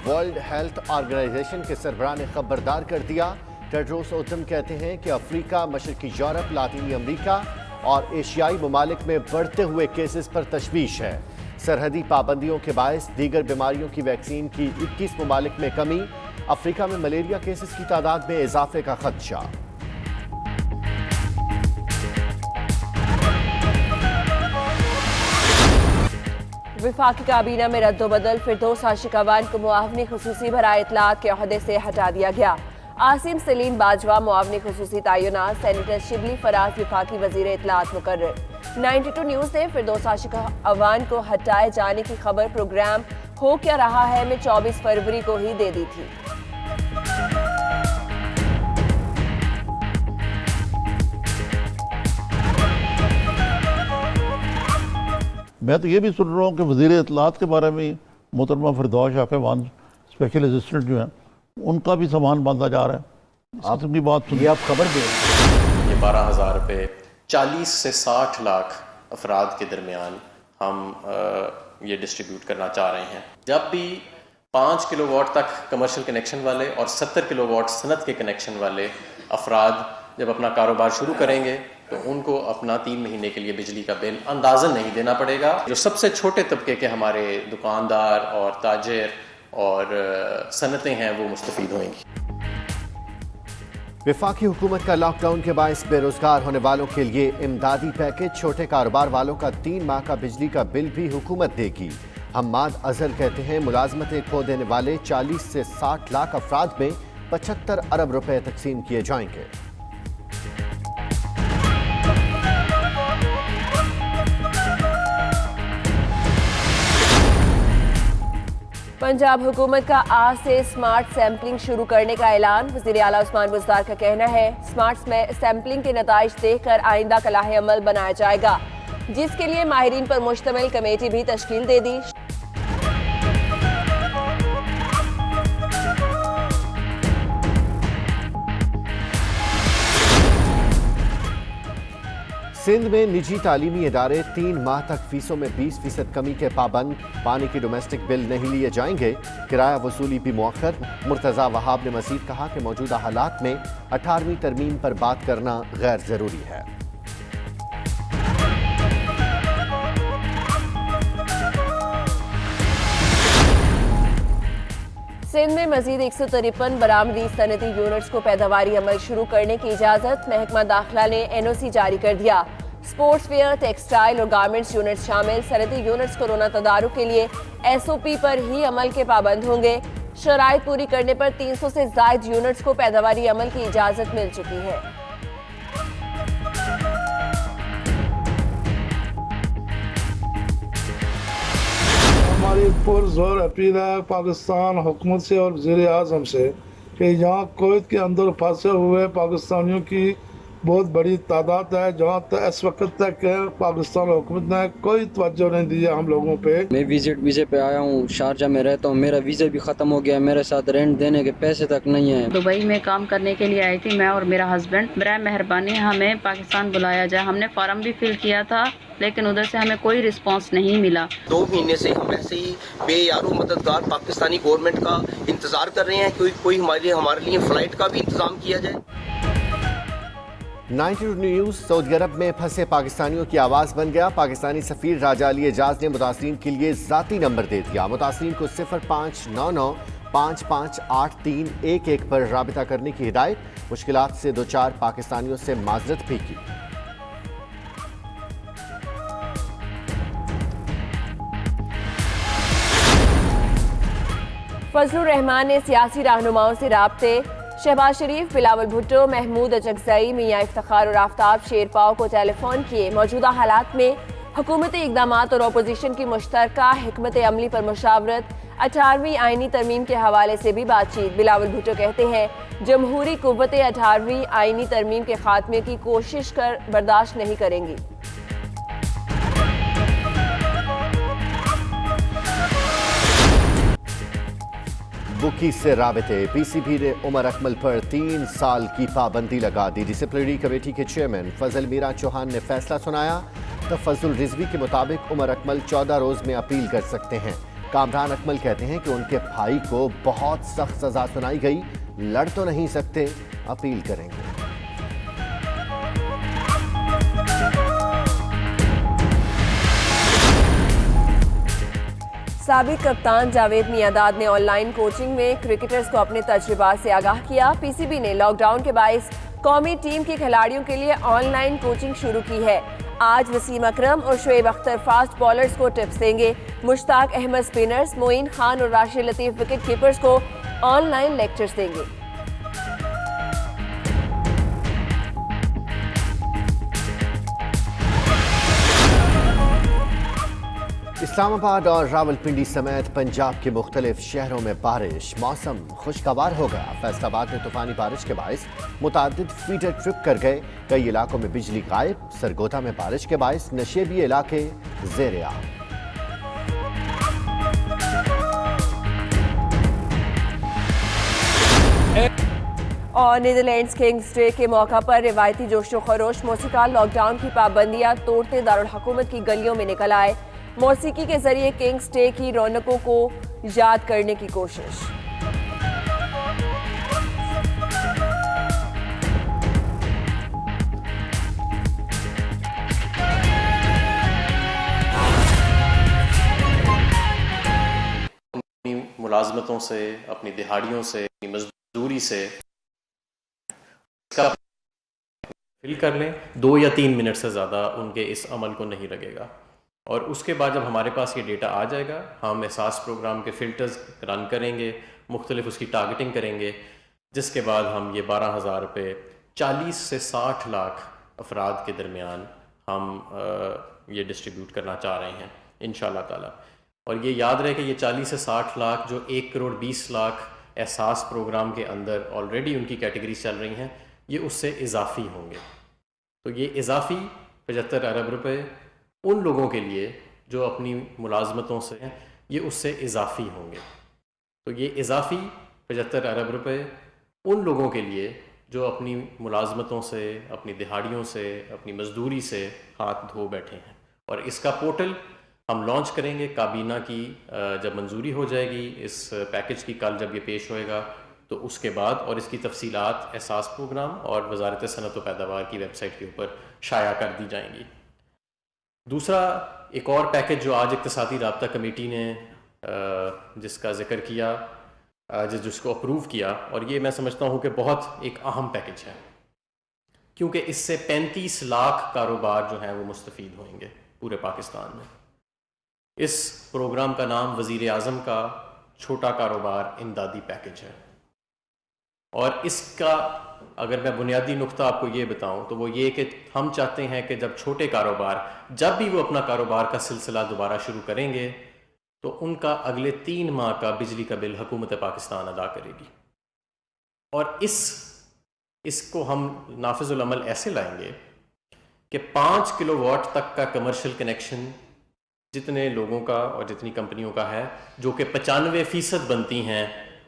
World health organisation के सरबराह ने खबरदार कर दिया। टेड्रोस ओतम कहते हैं कि अफ्रीका, मशरकी यूरोप, लातीनी अमरीका और एशियाई ममालिक में बढ़ते हुए केसेस पर तशवीश है। सरहदी पाबंदियों के बायस दीगर बीमारियों की वैक्सीन की 21 ममालिक में कमी। अफ्रीका में मलेरिया केसेस की तादाद में इजाफे का खदशा। वफाकी काबीना में रद्दोबदल, फिरदौस आशिक अवान को मुआवनी खुसूसी बराए इत्तलात के ओहदे से हटा दिया गया। आसिम सलीम बाजवा मुआवनी खुसूसी तयनात, सेनेटर शिबली फराज वफाकी वजीर इत्तलात मुकर्रर। 92 न्यूज़ ने फिरदौस आशिक अवान को हटाए जाने की खबर प्रोग्राम हो क्या रहा है में 24 फरवरी को ही दे दी थी। मैं तो ये भी सुन रहा हूँ कि वज़ीर इत्तलात के बारे में मोहतरमा फिरदौस आशिक अवान स्पेशल असिस्टेंट जो हैं उनका भी सामान बांधा जा रहा है। आप की बात सुनिए, आप खबर दें। ये 12,000 रुपये 40 से 60 लाख अफराद के दरमियान हम ये डिस्ट्रीब्यूट करना चाह रहे हैं। जब भी 5 किलोवाट तक कमर्शियल कनेक्शन वाले और 70 किलोवाट सनत के कनेक्शन वाले अफराद जब अपना कारोबार शुरू करेंगे तो उनको अपना 3 महीने के लिए बिजली का बिल अंदाज़न नहीं देना पड़ेगा। जो सबसे छोटे तबके के हमारे दुकानदार और ताजिर और सनतें हैं वो मुस्तफ़ीद होंगी। वफाकी हुकूमत का लॉकडाउन के बायस बेरोजगार होने वालों के लिए इमदादी पैकेज। छोटे कारोबार वालों का 3 माह का बिजली का बिल भी हुकूमत देगी। हम्माद अजहर कहते हैं मुलाजमतें खो देने वाले 40 से 60 लाख अफराद में 75 अरब रुपए तकसीम किए जाएंगे। पंजाब हुकूमत का आज से स्मार्ट सैम्पलिंग शुरू करने का ऐलान। वज़ीर आला उस्मान बुज़दार का कहना है स्मार्ट सैम्पलिंग के नताइज देखकर आइंदा कलाह अमल बनाया जाएगा, जिसके लिए माहिरीन पर मुश्तमिल कमेटी भी तश्कील दे दी। सिंध में निजी तालीमी इदारे 3 माह तक फीसों में 20% कमी के पाबंद। पानी की डोमेस्टिक बिल नहीं लिए जाएंगे। किराया वसूली भी मुअख्खर। मुर्तज़ा वहाब ने मज़ीद कहा कि मौजूदा हालात में 18वीं तरमीम पर बात करना गैर ज़रूरी है। सिंध में मजीद 153 बरामदी सनती यूनिट्स को पैदावारी अमल शुरू करने की इजाज़त। महकमा दाखिला ने NOC जारी कर दिया। स्पोर्ट्स वेयर, टेक्सटाइल और गारमेंट्स यूनिट्स शामिल सनती यूनिट्स कोरोना तदारुक के लिए SOP पर ही अमल के पाबंद होंगे। शराइत पूरी करने पर 300 से ज़ायद यूनिट्स को पैदावारी अमल की इजाज़त मिल चुकी है। हमारी पुरज़ोर अपील है पाकिस्तान हुकूमत से और वज़ीर आज़म से कि यहाँ कोविड के अंदर फंसे हुए पाकिस्तानियों की बहुत बड़ी तादाद है। जहाँ तक इस वक्त तक पाकिस्तान हुकूमत ने कोई तवज्जो नहीं दी है हम लोगों पे। मैं विजिट वीज़े पे आया हूँ, शारजा में रहता हूँ, मेरा वीज़ा भी ख़त्म हो गया, मेरे साथ रेंट देने के पैसे तक नहीं है। दुबई में काम करने के लिए आई थी मैं और मेरा हस्बैंड। बराए मेहरबानी हमें पाकिस्तान बुलाया जाए। हमने फॉर्म भी फिल किया था लेकिन उधर से हमें कोई रिस्पांस नहीं मिला। 2 महीने से हम ऐसे ही बेयारो मददगार पाकिस्तानी गवर्नमेंट का इंतजार कर रहे हैं। कोई हमारे लिए फ्लाइट का भी इंतजाम किया जाए। 92 न्यूज़ सऊदी अरब में फंसे पाकिस्तानियों की आवाज़ बन गया। पाकिस्तानी सफ़ीर राजा अली एजाज ने मुतासरीन के लिए ज़ाती नंबर दे दिया। मुतासरीन को 0599 558311 पर राबिता करने की हिदायत। मुश्किलात से 2-4 पाकिस्तानियों से माजरत भी की। फजलुर रहमान ने सियासी रहनुमाओं से राब्ते। शहबाज शरीफ, बिलावल भुट्टो, महमूद अचकज़ई, मियां इफ्तिखार और आफ्ताब शेरपाव को टेलीफोन किए। मौजूदा हालात में हुकूमती इक़दामात और अपोजिशन की मुश्तरका हिकमत अमली पर मुशावरत। 18वीं आइनी तरमीम के हवाले से भी बातचीत। बिलावल भुट्टो कहते हैं जमहूरी कुव्वतें 18वीं आइनी तरमीम के खात्मे की कोशिश कर बर्दाश्त नहीं करेंगी। बुकी से राबते। PCB ने उमर अकमल पर 3 साल की पाबंदी लगा दी। डिसिप्लिनरी कमेटी के चेयरमैन फजल मीरा चौहान ने फैसला सुनाया। तफज्जुल रिजवी के मुताबिक उमर अकमल 14 रोज में अपील कर सकते हैं। کامران اکمل کہتے ہیں کہ ان کے بھائی کو بہت سخت سزا سنائی گئی، لڑ تو نہیں سکتے، اپیل کریں گے۔ سابق کپتان جاوید میانداد نے آن لائن کوچنگ میں کرکٹرز کو اپنے تجربات سے آگاہ کیا۔ پی سی بی نے لاک ڈاؤن کے باعث قومی ٹیم کے کھلاڑیوں کے لیے آن لائن کوچنگ شروع کی ہے۔ آج وسیم اکرم اور شعیب اختر فاسٹ بالرز کو ٹپس دیں گے۔ مشتاق احمد سپنرز، معین خان اور راشد لطیف وکٹ کیپرز کو آن لائن لیکچرز دیں گے۔ اسلام آباد اور راولپنڈی سمیت پنجاب کے مختلف شہروں میں بارش، موسم خوشگوار ہو گیا۔ فیصل آباد میں طوفانی بارش کے باعث متعدد فیڈر ٹرپ کر گئے، کئی علاقوں میں بجلی غائب۔ سرگودا میں بارش کے باعث نشیبی علاقے زیر آب۔ اور نیدرلینڈز کنگز ڈے کے موقع پر روایتی جوش و خروش موسیقار لاک ڈاؤن کی پابندیاں توڑتے دارالحکومت کی گلیوں میں نکل آئے۔ موسیقی کے ذریعے کنگز ڈے کی رونقوں کو یاد کرنے کی کوشش۔ اپنی ملازمتوں سے، اپنی دہاڑیوں سے، اپنی مزدوری سے فل کر لیں۔ 2 یا 3 منٹ سے زیادہ ان کے اس عمل کو نہیں لگے گا، اور اس کے بعد جب ہمارے پاس یہ ڈیٹا آ جائے گا، ہم احساس پروگرام کے فلٹرز رن کریں گے، مختلف اس کی ٹارگٹنگ کریں گے، جس کے بعد ہم یہ 12,000 روپے 40 سے 60 لاکھ افراد کے درمیان ہم یہ ڈسٹریبیوٹ کرنا چاہ رہے ہیں انشاءاللہ تعالی۔ اور یہ یاد رہے کہ یہ 40 سے 60 لاکھ جو 1 کروڑ 20 لاکھ احساس پروگرام کے اندر آلریڈی ان کی کیٹیگریز چل رہی ہیں، یہ اس سے اضافی ہوں گے۔ تو یہ اضافی 75 ارب روپے ان لوگوں کے لیے جو اپنی ملازمتوں سے ہیں، یہ اس سے اضافی ہوں گے۔ تو یہ اضافی 75 ارب روپے ان لوگوں کے لیے جو اپنی ملازمتوں سے، اپنی دہاڑیوں سے، اپنی مزدوری سے ہاتھ دھو بیٹھے ہیں۔ اور اس کا پورٹل ہم لانچ کریں گے، کابینہ کی جب منظوری ہو جائے گی اس پیکج کی، کل جب یہ پیش ہوئے گا تو اس کے بعد، اور اس کی تفصیلات احساس پروگرام اور وزارت صنعت و پیداوار کی ویب سائٹ کے اوپر شائع کر دی جائیں گی۔ دوسرا ایک اور پیکج جو آج اقتصادی رابطہ کمیٹی نے جس کا ذکر کیا، جس کو اپروو کیا، اور یہ میں سمجھتا ہوں کہ بہت ایک اہم پیکج ہے، کیونکہ اس سے 35 لاکھ کاروبار جو ہیں وہ مستفید ہوئیں گے پورے پاکستان میں۔ اس پروگرام کا نام وزیر اعظم کا چھوٹا کاروبار امدادی پیکج ہے، اور اس کا اگر میں بنیادی نقطہ آپ کو یہ بتاؤں تو وہ یہ کہ ہم چاہتے ہیں کہ جب چھوٹے کاروبار جب بھی وہ اپنا کاروبار کا سلسلہ دوبارہ شروع کریں گے تو ان کا اگلے 3 ماہ کا بجلی کا بل حکومت پاکستان ادا کرے گی، اور اس کو ہم نافذ العمل ایسے لائیں گے کہ 5 کلو واٹ تک کا کمرشل کنیکشن جتنے لوگوں کا اور جتنی کمپنیوں کا ہے، جو کہ 95% بنتی ہیں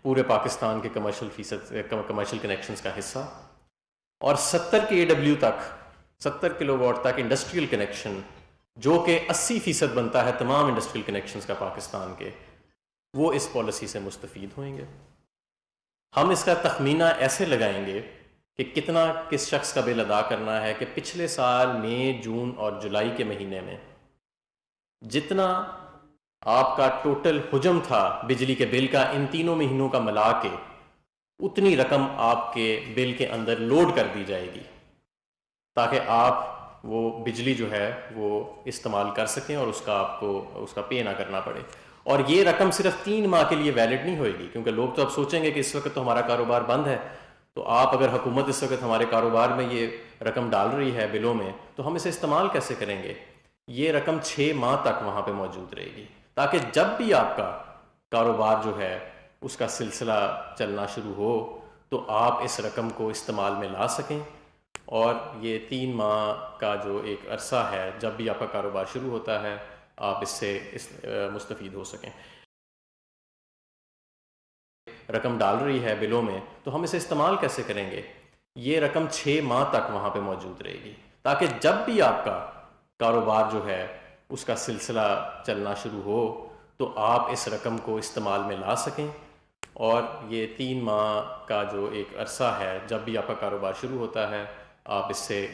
پورے پاکستان کے کمرشل کنیکشنز کا حصہ، اور 70 کے AW تک 70 کلو واٹ تک انڈسٹریل کنیکشن جو کہ 80% بنتا ہے تمام انڈسٹریل کنیکشنز کا پاکستان کے، وہ اس پالیسی سے مستفید ہوئیں گے۔ ہم اس کا تخمینہ ایسے لگائیں گے کہ کتنا کس شخص کا بل ادا کرنا ہے کہ پچھلے سال مئی، جون اور جولائی کے مہینے میں جتنا آپ کا ٹوٹل حجم تھا بجلی کے بل کا ان تینوں مہینوں کا ملا کے، اتنی رقم آپ کے بل کے اندر لوڈ کر دی جائے گی، تاکہ آپ وہ بجلی جو ہے وہ استعمال کر سکیں اور آپ کو اس کا پے نہ کرنا پڑے۔ اور یہ رقم صرف 3 ماہ کے لیے ویلڈ نہیں ہوئے گی، کیونکہ لوگ تو اب سوچیں گے کہ اس وقت تو ہمارا کاروبار بند ہے، تو آپ اگر حکومت اس وقت ہمارے کاروبار میں یہ رقم ڈال رہی ہے بلوں میں، تو ہم اسے استعمال کیسے کریں گے؟ یہ رقم 6 ماہ تک وہاں پہ موجود رہے گی، تاکہ جب بھی آپ کا کاروبار جو ہے اس کا سلسلہ چلنا شروع ہو تو آپ اس رقم کو استعمال میں لا سکیں، اور یہ 3 ماہ کا جو ایک عرصہ ہے جب بھی آپ کا کاروبار شروع ہوتا ہے آپ اس سے مستفید ہو سکیں۔ رقم ڈال رہی ہے بلوں میں تو ہم اسے استعمال کیسے کریں گے؟ یہ رقم 6 ماہ تک وہاں پہ موجود رہے گی، تاکہ جب بھی آپ کا کاروبار جو ہے اس کا سلسلہ چلنا شروع ہو تو آپ اس رقم کو استعمال میں لا سکیں، اور یہ 3 ماہ کا جو ایک عرصہ ہے، جب بھی آپ کا کاروبار شروع ہوتا ہے آپ اس سے